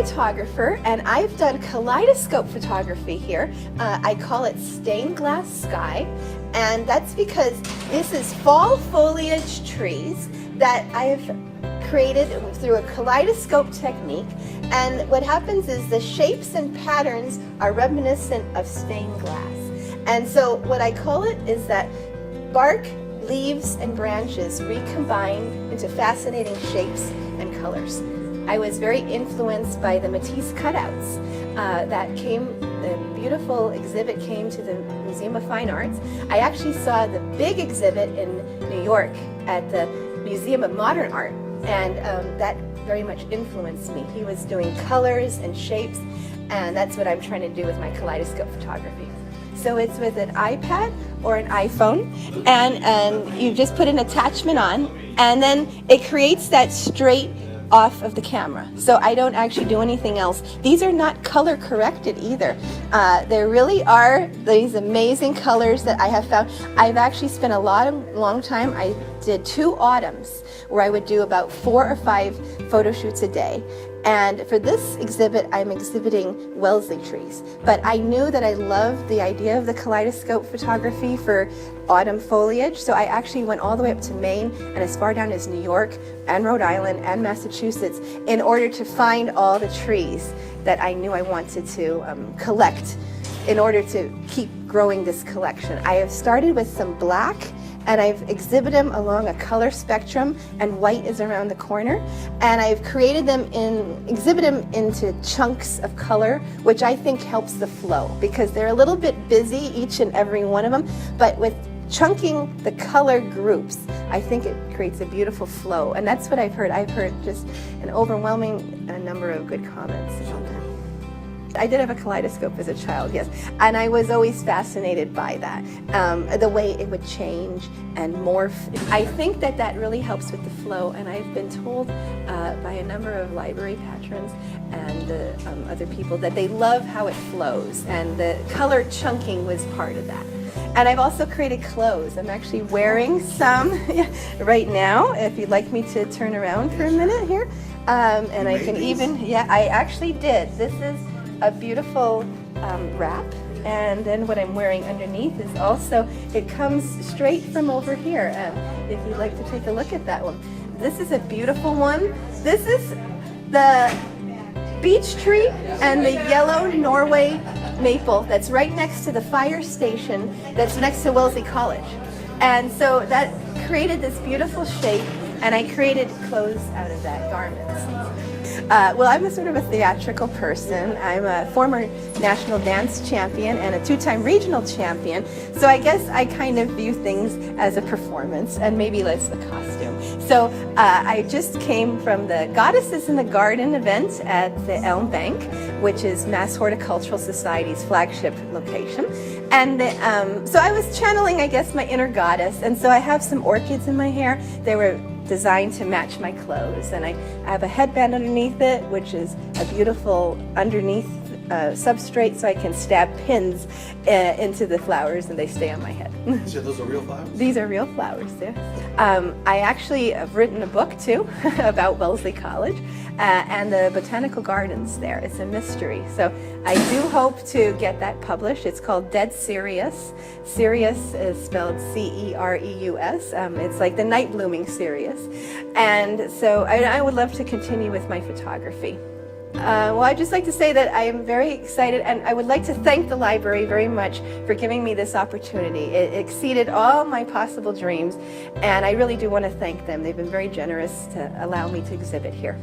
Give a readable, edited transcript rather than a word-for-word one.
photographer, and I've done kaleidoscope photography here. I call it stained glass sky, and that's because this is fall foliage trees that I've created through a kaleidoscope technique. And what happens is the shapes and patterns are reminiscent of stained glass. And so what I call it is that bark, leaves, and branches recombine into fascinating shapes and colors. I was very influenced by the Matisse cutouts the beautiful exhibit came to the Museum of Fine Arts. I actually saw the big exhibit in New York at the Museum of Modern Art, and that very much influenced me. He was doing colors and shapes, and that's what I'm trying to do with my kaleidoscope photography. So it's with an iPad or an iPhone, and you just put an attachment on, and then it creates that straight off of the camera. So I don't actually do anything else. These are not color corrected either. There really are these amazing colors that I have found. I've actually spent a long time. I did 2 autumns where I would do about 4 or 5 photo shoots a day. And for this exhibit, I'm exhibiting Wellesley trees. But I knew that I loved the idea of the kaleidoscope photography for autumn foliage, so I actually went all the way up to Maine and as far down as New York and Rhode Island and Massachusetts in order to find all the trees that I knew I wanted to collect in order to keep growing this collection. I have started with some black, and I've exhibited them along a color spectrum, and white is around the corner. And I've created them exhibit them into chunks of color, which I think helps the flow because they're a little bit busy, each and every one of them. But with chunking the color groups, I think it creates a beautiful flow. And that's what I've heard. I've heard just an overwhelming number of good comments about that. I did have a kaleidoscope as a child, yes, and I was always fascinated by that, the way it would change and morph. I think that that really helps with the flow, and I've been told by a number of library patrons and other people that they love how it flows, and the color chunking was part of that. And I've also created clothes. I'm actually wearing some right now, if you'd like me to turn around for a minute here. And I can even, yeah, I actually did. This is a beautiful wrap, and then what I'm wearing underneath is also, it comes straight from over here, if you'd like to take a look at that one. This is a beautiful one. This is the beech tree and the yellow Norway maple that's right next to the fire station that's next to Wellesley College. And so that created this beautiful shape, and I created clothes out of that, garments. Well, I'm a sort of a theatrical person. I'm a former national dance champion and a 2-time regional champion. So I guess I kind of view things as a performance and maybe less a costume. So I just came from the Goddesses in the Garden event at the Elm Bank, which is Mass Horticultural Society's flagship location. And so I was channeling, I guess, my inner goddess. And so I have some orchids in my hair. They were designed to match my clothes, and I have a headband underneath it, which is a beautiful underneath substrate, so I can stab pins into the flowers and they stay on my head. So those are real flowers? These are real flowers, yes. I actually have written a book too about Wellesley College and the botanical gardens there. It's a mystery. So I do hope to get that published. It's called Dead Cereus. Cereus is spelled C-E-R-E-U-S. It's like the night blooming cereus. And so I would love to continue with my photography. Well, I'd just like to say that I am very excited, and I would like to thank the library very much for giving me this opportunity. It exceeded all my possible dreams, and I really do want to thank them. They've been very generous to allow me to exhibit here.